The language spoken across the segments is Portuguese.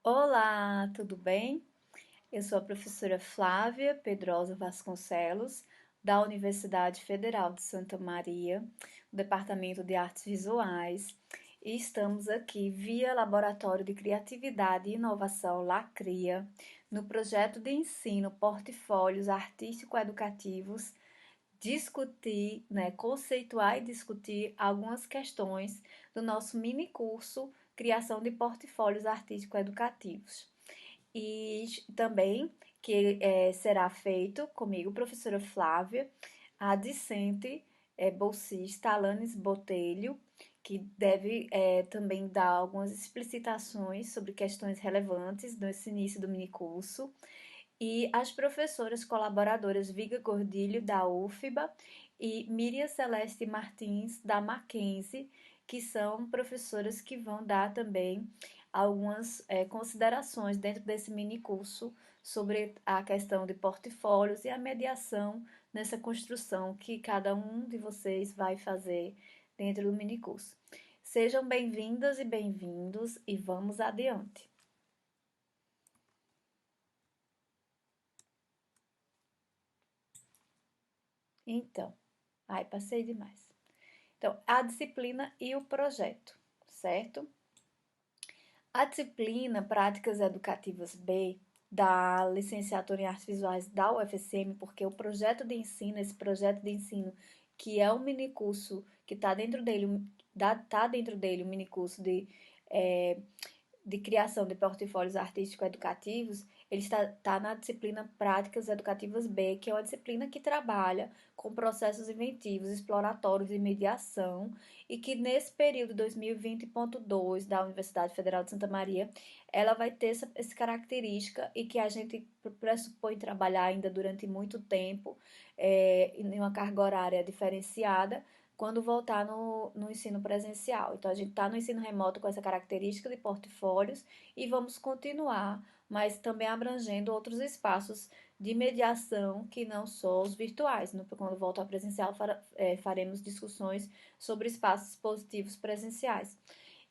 Olá, tudo bem? Eu sou a professora Flávia Pedrosa Vasconcelos, da Universidade Federal de Santa Maria, do Departamento de Artes Visuais, e estamos aqui via Laboratório de Criatividade e Inovação LACRIA, no projeto de ensino Portfólios Artístico-Educativos, discutir, conceituar e discutir algumas questões do nosso mini curso Criação de Portfólios Artístico-Educativos. E também que será feito comigo, professora Flávia, a discente bolsista Alanis Botelho, que deve também dar algumas explicitações sobre questões relevantes nesse início do minicurso, e as professoras colaboradoras Viga Gordilho, da UFBA, e Miriam Celeste Martins, da Mackenzie, que são professoras que vão dar também algumas considerações dentro desse mini curso sobre a questão de portfólios e a mediação nessa construção que cada um de vocês vai fazer dentro do mini curso. Sejam bem-vindas e bem-vindos e vamos adiante. Então, passei demais. Então, a disciplina e o projeto, certo? A disciplina Práticas Educativas B da licenciatura em Artes Visuais da UFSM, porque o projeto de ensino, esse projeto de ensino, que é um minicurso que está dentro dele, um minicurso de criação de portfólios artístico-educativos, ele está na disciplina Práticas Educativas B, que é uma disciplina que trabalha com processos inventivos, exploratórios e mediação, e que nesse período 2020.2 da Universidade Federal de Santa Maria, ela vai ter essa característica e que a gente pressupõe trabalhar ainda durante muito tempo, em uma carga horária diferenciada, quando voltar no ensino presencial. Então, a gente está no ensino remoto com essa característica de portfólios e vamos continuar, mas também abrangendo outros espaços de mediação que não só os virtuais. Quando voltar ao presencial, faremos discussões sobre espaços expositivos presenciais.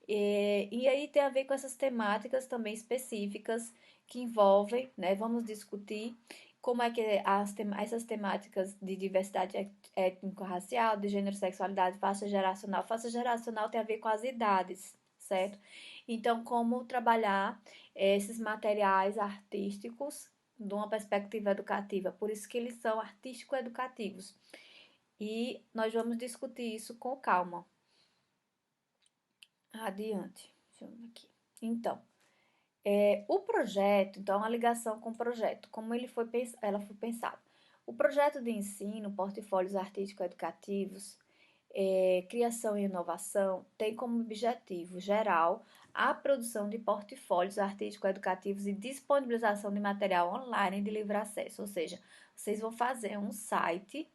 E aí tem a ver com essas temáticas também específicas que envolvem, né? Vamos discutir como é que essas temáticas de diversidade étnico-racial, de gênero, sexualidade, faixa geracional tem a ver com as idades, certo? Então, como trabalhar esses materiais artísticos de uma perspectiva educativa, por isso que eles são artístico-educativos. E nós vamos discutir isso com calma. Adiante. Deixa eu ver aqui. Então, o projeto, então, a ligação com o projeto, como ela foi pensada. O projeto de ensino, portfólios artístico-educativos, criação e inovação, tem como objetivo geral a produção de portfólios artístico-educativos e disponibilização de material online de livre acesso, ou seja, vocês vão fazer um site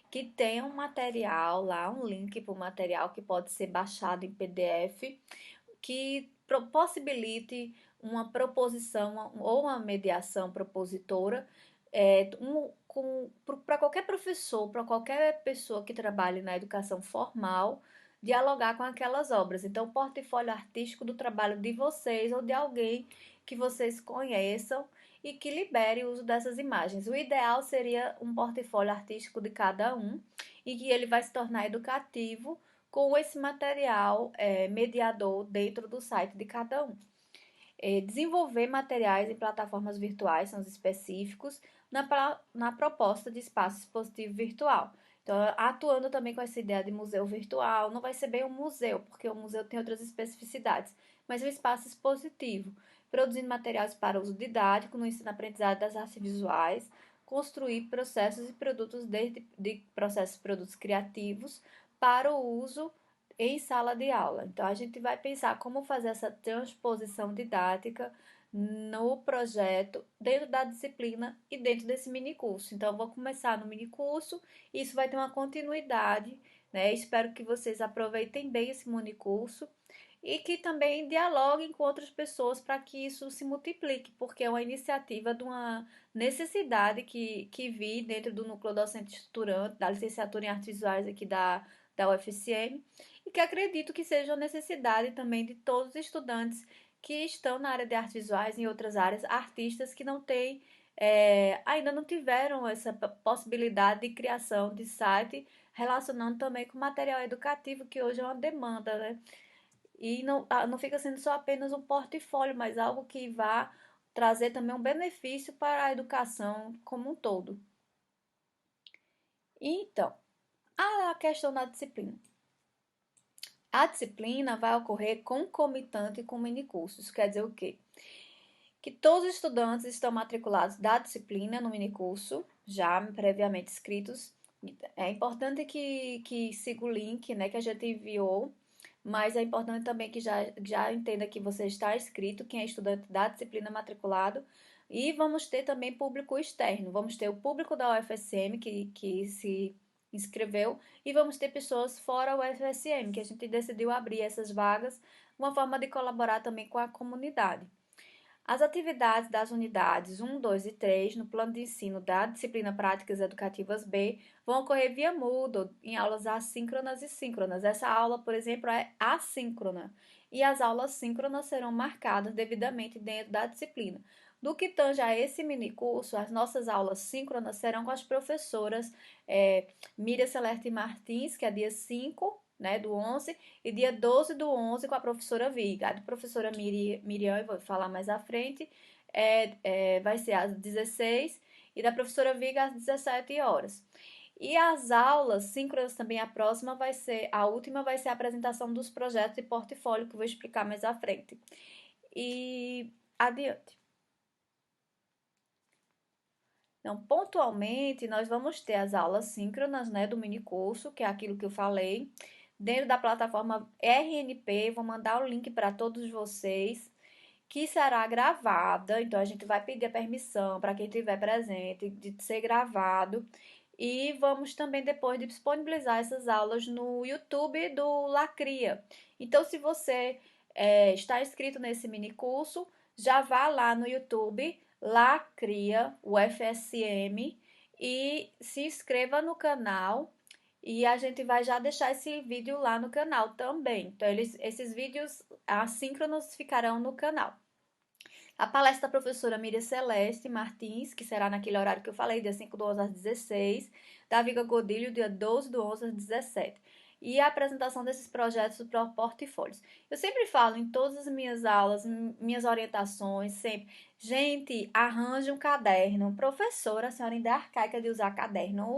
que tenha um material lá, um link para o material que pode ser baixado em PDF, que possibilite uma proposição ou uma mediação propositora para qualquer professor, para qualquer pessoa que trabalhe na educação formal, dialogar com aquelas obras. Então, o portfólio artístico do trabalho de vocês ou de alguém que vocês conheçam e que libere o uso dessas imagens. O ideal seria um portfólio artístico de cada um e que ele vai se tornar educativo com esse material mediador dentro do site de cada um. Desenvolver materiais em plataformas virtuais, são os específicos, na proposta de espaço expositivo virtual. Então, atuando também com essa ideia de museu virtual, não vai ser bem um museu, porque o museu tem outras especificidades, mas um espaço expositivo, produzindo materiais para uso didático no ensino-aprendizado das artes visuais, construir processos e produtos desde de processos e produtos criativos para o uso em sala de aula. Então, a gente vai pensar como fazer essa transposição didática no projeto, dentro da disciplina e dentro desse minicurso. Então, eu vou começar no minicurso e isso vai ter uma continuidade, né? Espero que vocês aproveitem bem esse minicurso e que também dialoguem com outras pessoas para que isso se multiplique, porque é uma iniciativa de uma necessidade que vi dentro do núcleo docente estruturante, da licenciatura em artes visuais aqui da UFSM, e que acredito que seja uma necessidade também de todos os estudantes que estão na área de artes visuais e em outras áreas, artistas que não têm, ainda não tiveram essa possibilidade de criação de site, relacionando também com material educativo, que hoje é uma demanda, né? E não fica sendo só apenas um portfólio, mas algo que vá trazer também um benefício para a educação como um todo. Então, a questão da disciplina. A disciplina vai ocorrer concomitante com o minicurso. Isso quer dizer o quê? Que todos os estudantes estão matriculados da disciplina no minicurso, já previamente inscritos. É importante que siga o link, né, que a gente enviou, mas é importante também que já entenda que você está inscrito, quem é estudante da disciplina matriculado, e vamos ter também público externo. Vamos ter o público da UFSM que se inscreveu e vamos ter pessoas fora o UFSM, que a gente decidiu abrir essas vagas, uma forma de colaborar também com a comunidade. As atividades das unidades 1, 2 e 3 no plano de ensino da disciplina Práticas Educativas B vão ocorrer via Moodle, em aulas assíncronas e síncronas. Essa aula, por exemplo, é assíncrona e as aulas síncronas serão marcadas devidamente dentro da disciplina. Do que tange a esse minicurso, as nossas aulas síncronas serão com as professoras Miriam Celeste Martins, que é dia 5, né, do 11, e dia 12 do 11 com a professora Viga. A professora Miriam, eu vou falar mais à frente, vai ser às 16 e da professora Viga às 17 horas. E as aulas síncronas também, a última vai ser a apresentação dos projetos de portfólio, que eu vou explicar mais à frente. E adiante. Então, pontualmente, nós vamos ter as aulas síncronas, né, do minicurso, que é aquilo que eu falei, dentro da plataforma RNP. Vou mandar o link para todos vocês, que será gravada. Então, a gente vai pedir a permissão para quem estiver presente de ser gravado. E vamos também depois disponibilizar essas aulas no YouTube do Lacria. Então, se você está inscrito nesse minicurso, já vá lá no YouTube, Lacria, UFSM, e se inscreva no canal. E a gente vai já deixar esse vídeo lá no canal também. Então, esses vídeos assíncronos ficarão no canal. A palestra da professora Miriam Celeste Martins, que será naquele horário que eu falei, dia 5 do 11 às 16, da Viga Godilho, dia 12 do 11 às 17. E a apresentação desses projetos para portfólios. Eu sempre falo em todas as minhas aulas, minhas orientações, sempre. Gente, arranje um caderno. Professora, a senhora ainda é arcaica de usar caderno.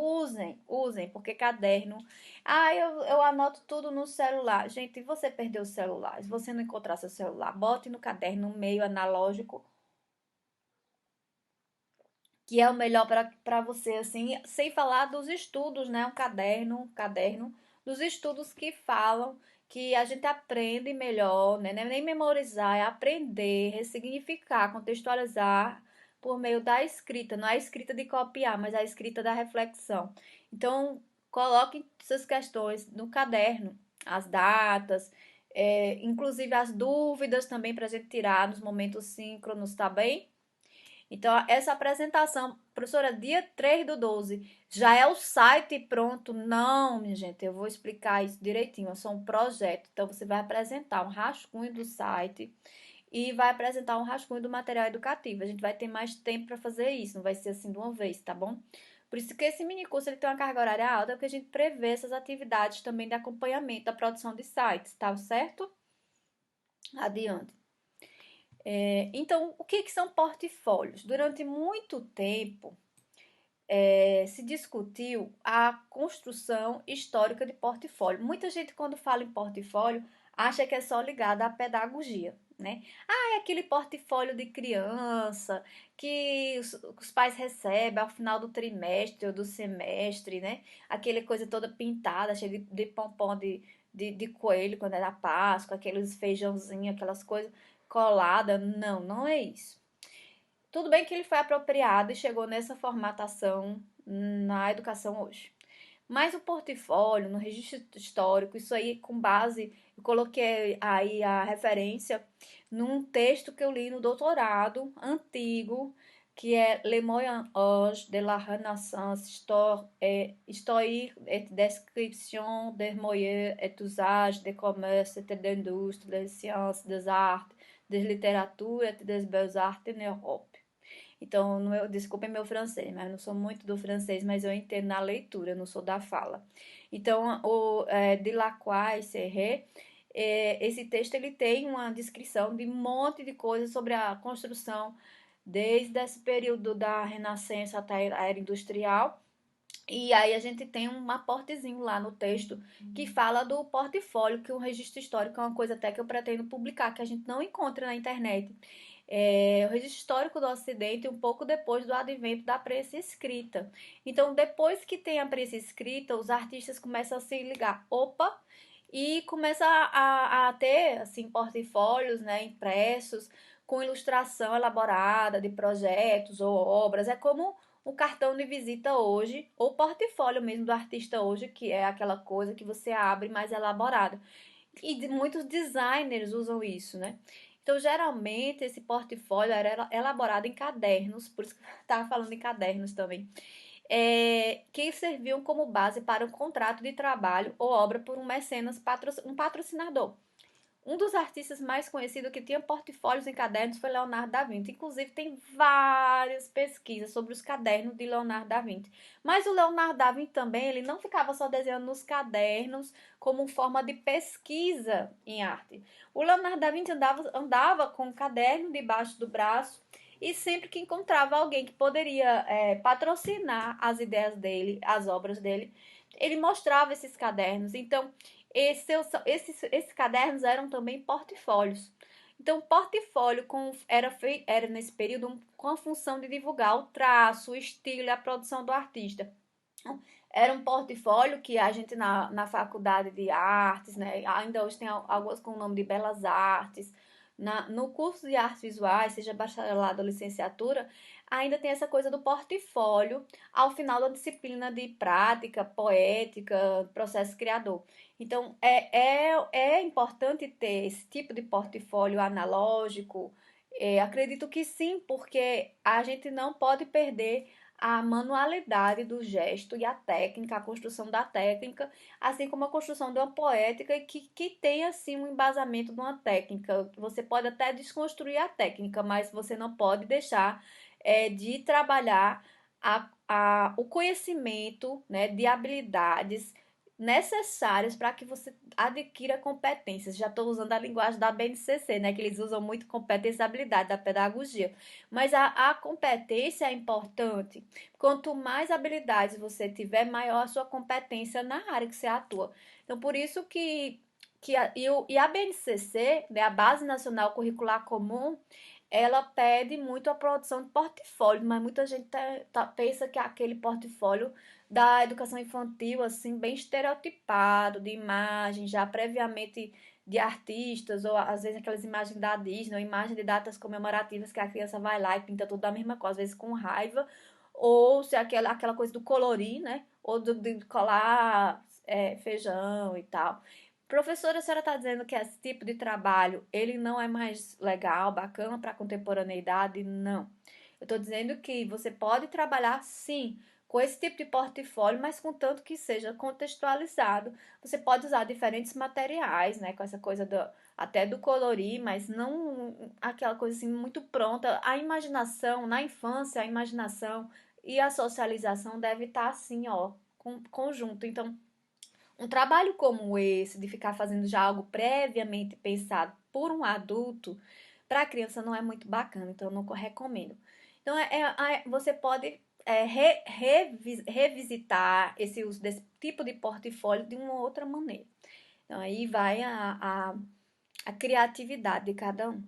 Usem, porque caderno. Eu anoto tudo no celular. Gente, você perdeu o celular. Se você não encontrar seu celular, bote no caderno, no meio analógico, que é o melhor para você, assim, sem falar dos estudos, né? Um caderno dos estudos que falam que a gente aprende melhor, né? Não é nem memorizar, é aprender, ressignificar, contextualizar por meio da escrita. Não é a escrita de copiar, mas a escrita da reflexão. Então, coloque suas questões no caderno, as datas, inclusive as dúvidas também para a gente tirar nos momentos síncronos, tá bem? Então, essa apresentação, professora, dia 3 do 12, já é o site pronto? Não, minha gente, eu vou explicar isso direitinho. É só um projeto. Então, você vai apresentar um rascunho do site e vai apresentar um rascunho do material educativo. A gente vai ter mais tempo para fazer isso, não vai ser assim de uma vez, tá bom? Por isso que esse minicurso ele tem uma carga horária alta, porque a gente prevê essas atividades também de acompanhamento da produção de sites, tá certo? Adiante. Então, o que são portfólios? Durante muito tempo, se discutiu a construção histórica de portfólio. Muita gente, quando fala em portfólio, acha que é só ligado à pedagogia, né? É aquele portfólio de criança que os pais recebem ao final do trimestre ou do semestre, né? Aquela coisa toda pintada, cheia de pompom de coelho quando era Páscoa, aqueles feijãozinhos, aquelas coisas colada. Não, não é isso. Tudo bem que ele foi apropriado e chegou nessa formatação na educação hoje. Mas o portfólio, no registro histórico, isso aí com base, eu coloquei aí a referência num texto que eu li no doutorado antigo, que é Le Moyen Âge de la Renaissance historique et description des moyens et usages de commerce et d'industrie, des sciences, des arts, des Literatur et des Beaux-Arts en Europe. Então, desculpem meu francês, mas eu não sou muito do francês, mas eu entendo na leitura, eu não sou da fala. Então, Delacroix e Serret, esse texto ele tem uma descrição de um monte de coisas sobre a construção, desde esse período da Renascença até a era industrial. E aí a gente tem um aportezinho lá no texto que fala do portfólio, que o registro histórico é uma coisa até que eu pretendo publicar, que a gente não encontra na internet. O registro histórico do Ocidente um pouco depois do advento da prensa escrita. Então, depois que tem a prensa escrita, os artistas começam a se ligar, opa, e começa a ter assim portfólios, né, impressos com ilustração elaborada de projetos ou obras. É como o cartão de visita hoje, ou portfólio mesmo do artista hoje, que é aquela coisa que você abre mais elaborada. E muitos designers usam isso, né? Então, geralmente, esse portfólio era elaborado em cadernos, por isso que eu estava falando em cadernos também, que serviam como base para um contrato de trabalho ou obra por um mecenas, um patrocinador. Um dos artistas mais conhecidos que tinha portfólios em cadernos foi Leonardo da Vinci. Inclusive, tem várias pesquisas sobre os cadernos de Leonardo da Vinci. Mas o Leonardo da Vinci também, ele não ficava só desenhando nos cadernos como forma de pesquisa em arte. O Leonardo da Vinci andava com um caderno debaixo do braço e sempre que encontrava alguém que poderia patrocinar as ideias dele, as obras dele, ele mostrava esses cadernos. Então, esses cadernos eram também portfólios. Então, o portfólio era nesse período com a função de divulgar o traço, o estilo e a produção do artista. Era um portfólio que a gente na faculdade de artes, né, ainda hoje tem algumas com o nome de belas artes, no curso de artes visuais, seja bacharelado ou licenciatura, ainda tem essa coisa do portfólio ao final da disciplina de prática, poética, processo criador. Então, é importante ter esse tipo de portfólio analógico. Acredito que sim, porque a gente não pode perder a manualidade do gesto e a técnica, a construção da técnica, assim como a construção de uma poética que tem assim um embasamento de uma técnica. Você pode até desconstruir a técnica, mas você não pode deixar de trabalhar o conhecimento, né, de habilidades necessárias para que você adquira competências. Já estou usando a linguagem da BNCC, né, que eles usam muito competência e habilidade da pedagogia. Mas a competência é importante. Quanto mais habilidades você tiver, maior a sua competência na área que você atua. Então, por isso que a BNCC, né, a Base Nacional Curricular Comum, ela pede muito a produção de portfólio, mas muita gente pensa que aquele portfólio da educação infantil, assim, bem estereotipado, de imagens já previamente de artistas, ou às vezes aquelas imagens da Disney, ou imagem de datas comemorativas que a criança vai lá e pinta tudo da mesma coisa, às vezes com raiva, ou se aquela coisa do colorir, né? Ou de colar feijão e tal. Professora, a senhora está dizendo que esse tipo de trabalho, ele não é mais legal, bacana para a contemporaneidade? Não. Eu estou dizendo que você pode trabalhar, sim, com esse tipo de portfólio, mas contanto que seja contextualizado. Você pode usar diferentes materiais, né, com essa coisa até do colorir, mas não aquela coisa assim muito pronta. A imaginação, na infância, a imaginação e a socialização deve estar assim, ó, conjunto. Então, um trabalho como esse, de ficar fazendo já algo previamente pensado por um adulto, para a criança não é muito bacana, então eu não recomendo. Então, você pode revisitar esse uso desse tipo de portfólio de uma outra maneira. Então, aí vai a criatividade de cada um.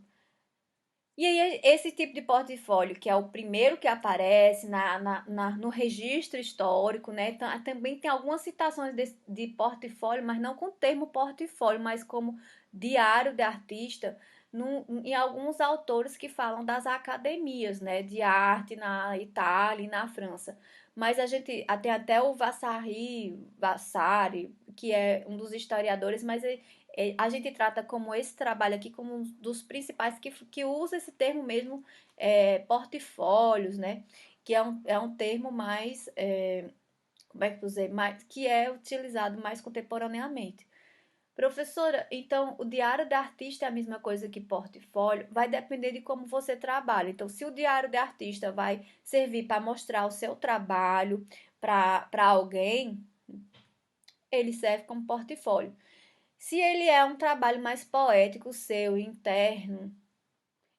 E aí, esse tipo de portfólio, que é o primeiro que aparece no registro histórico, né? Também tem algumas citações de portfólio, mas não com o termo portfólio, mas como diário de artista, em alguns autores que falam das academias, né? De arte na Itália e na França. Mas a gente tem até o Vasari, que é um dos historiadores, mas a gente trata como esse trabalho aqui como um dos principais que usa esse termo mesmo, portfólios, né? Que é um termo mais, como é que eu dizer, mais, que é utilizado mais contemporaneamente. Professora, então o diário de artista é a mesma coisa que portfólio? Vai depender de como você trabalha. Então, se o diário de artista vai servir para mostrar o seu trabalho para alguém, ele serve como portfólio. Se ele é um trabalho mais poético seu, interno,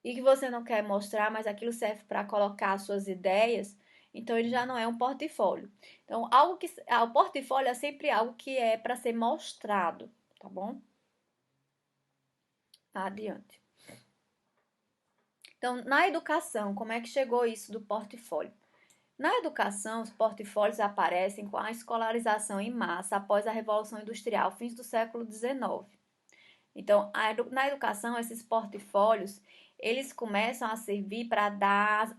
e que você não quer mostrar, mas aquilo serve para colocar suas ideias, então ele já não é um portfólio. Então, o portfólio é sempre algo que é para ser mostrado, tá bom? Adiante. Então, na educação, como é que chegou isso do portfólio? Na educação, os portfólios aparecem com a escolarização em massa após a Revolução Industrial, fins do século XIX. Então, na educação, esses portfólios, eles começam a servir para dar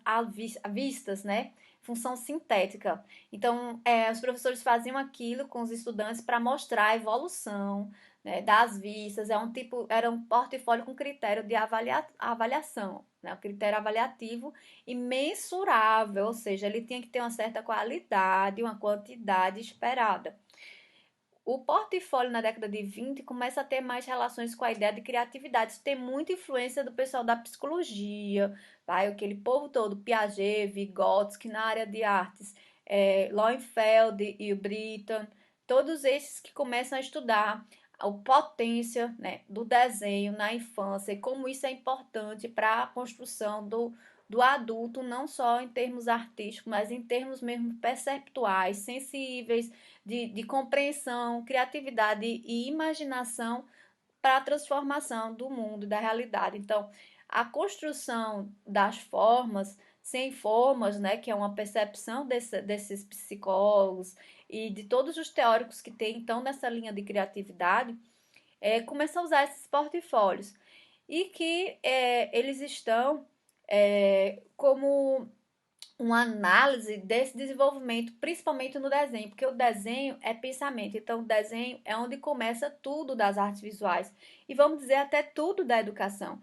vistas, né? Função sintética. Então, os professores faziam aquilo com os estudantes para mostrar a evolução, né, das vistas. Era um portfólio com critério de avaliação, né? Um critério avaliativo e mensurável, ou seja, ele tinha que ter uma certa qualidade, uma quantidade esperada. O portfólio na década de 20 começa a ter mais relações com a ideia de criatividade. Isso tem muita influência do pessoal da psicologia, vai, aquele povo todo, Piaget, Vygotsky na área de artes, Lowenfeld e o Britton, todos esses que começam a estudar a potência, né, do desenho na infância e como isso é importante para a construção do adulto, não só em termos artísticos, mas em termos mesmo perceptuais, sensíveis, de compreensão, criatividade e imaginação para a transformação do mundo e da realidade. Então, a construção das formas, sem formas, né, que é uma percepção desses psicólogos e de todos os teóricos que tem então nessa linha de criatividade, começa a usar esses portfólios e que eles estão como uma análise desse desenvolvimento, principalmente no desenho, porque o desenho é pensamento, então o desenho é onde começa tudo das artes visuais e vamos dizer até tudo da educação.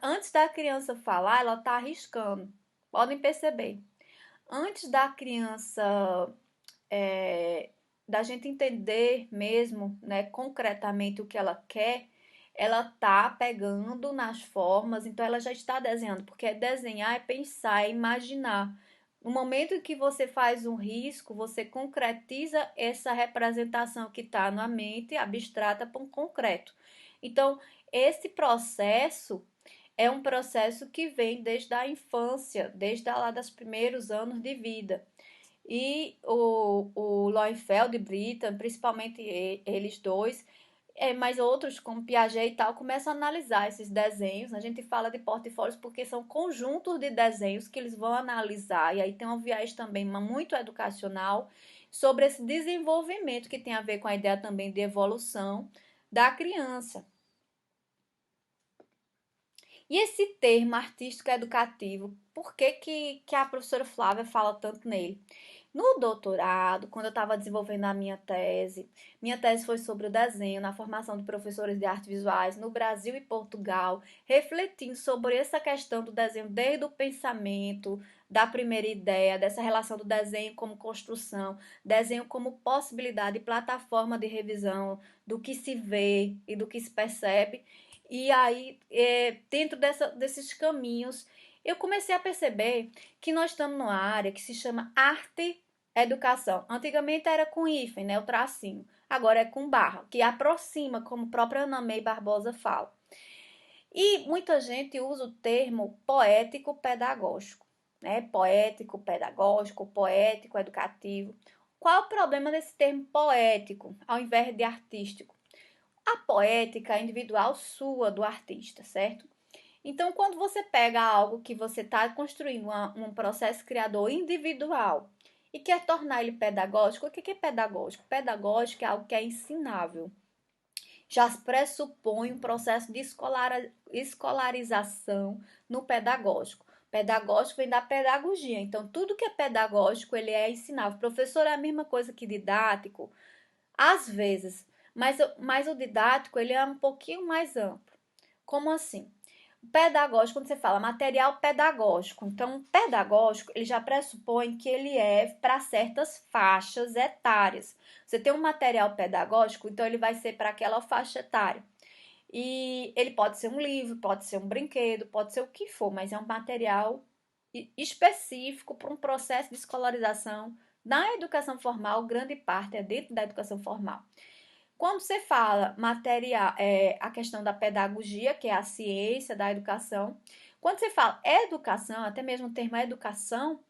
Antes da criança falar, ela está arriscando, podem perceber. Antes da criança, da gente entender mesmo, né, concretamente o que ela quer, ela tá pegando nas formas, então ela já está desenhando, porque desenhar é pensar, é imaginar. No momento em que você faz um risco, você concretiza essa representação que está na mente abstrata para um concreto. Então, esse processo é um processo que vem desde a infância, desde lá dos primeiros anos de vida. E o Lowenfeld e Britton, principalmente eles dois, mas outros como Piaget e tal, começam a analisar esses desenhos. A gente fala de portfólios porque são conjuntos de desenhos que eles vão analisar. E aí tem um viés também muito educacional sobre esse desenvolvimento que tem a ver com a ideia também de evolução da criança. E esse termo artístico educativo, por que a professora Flávia fala tanto nele? No doutorado, quando eu estava desenvolvendo a minha tese foi sobre o desenho na formação de professores de artes visuais no Brasil e Portugal, refletindo sobre essa questão do desenho desde o pensamento, da primeira ideia, dessa relação do desenho como construção, desenho como possibilidade e plataforma de revisão do que se vê e do que se percebe. E aí, dentro desses caminhos, eu comecei a perceber que nós estamos numa área que se chama arte educação. Antigamente era com hífen, né, o tracinho. Agora é com barra, que aproxima, como o próprio Ana May Barbosa fala. E muita gente usa o termo poético pedagógico, né? Poético pedagógico, poético educativo. Qual o problema desse termo poético ao invés de artístico? A poética é individual sua do artista, certo? Então, quando você pega algo que você está construindo um processo criador individual e quer tornar ele pedagógico, o que é pedagógico? Pedagógico é algo que é ensinável. Já pressupõe um processo de escolarização no pedagógico. Pedagógico vem da pedagogia. Então, tudo que é pedagógico, ele é ensinável. Professor é a mesma coisa que didático, às vezes, mas o didático ele é um pouquinho mais amplo. Como assim? pedagógico, quando você fala material pedagógico, então, pedagógico, ele já pressupõe que ele é para certas faixas etárias. Você tem um material pedagógico, então ele vai ser para aquela faixa etária. E ele pode ser um livro, pode ser um brinquedo, pode ser o que for, mas é um material específico para um processo de escolarização. Na educação formal, grande parte é dentro da educação formal. Quando você fala material, a questão da pedagogia, que é a ciência da educação, quando você fala educação, até mesmo o termo educação,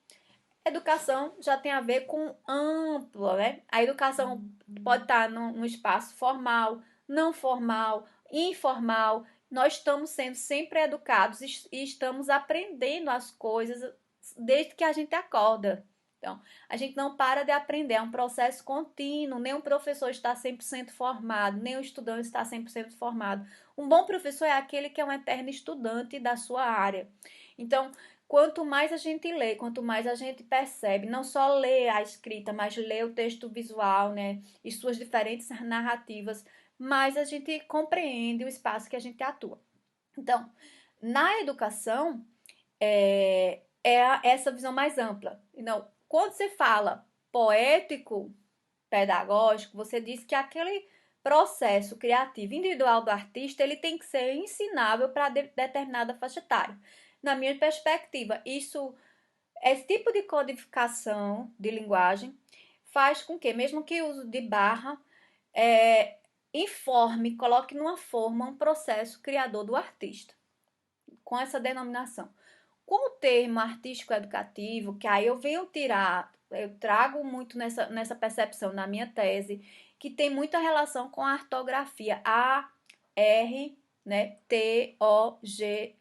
educação já tem a ver com amplo, né? A educação pode estar no espaço formal, não formal, informal. Nós estamos sendo sempre educados e estamos aprendendo as coisas desde que a gente acorda. Então, a gente não para de aprender, é um processo contínuo. Nem um professor está 100% formado, nem o estudante está 100% formado. Um bom professor é aquele que é um eterno estudante da sua área. Então, quanto mais a gente lê, quanto mais a gente percebe, não só lê a escrita, mas lê o texto visual, né, e suas diferentes narrativas, mais a gente compreende o espaço que a gente atua. Então, na educação, essa visão mais ampla. Então, quando você fala poético, pedagógico, você diz que aquele processo criativo individual do artista, ele tem que ser ensinável para determinada faixa etária. Na minha perspectiva, esse tipo de codificação de linguagem faz com que, mesmo que o uso de barra, informe, coloque numa forma um processo criador do artista, com essa denominação. Com o termo artístico educativo, que aí eu venho tirar, eu trago muito nessa percepção na minha tese, que tem muita relação com a ortografia A, R, né, T, O, G,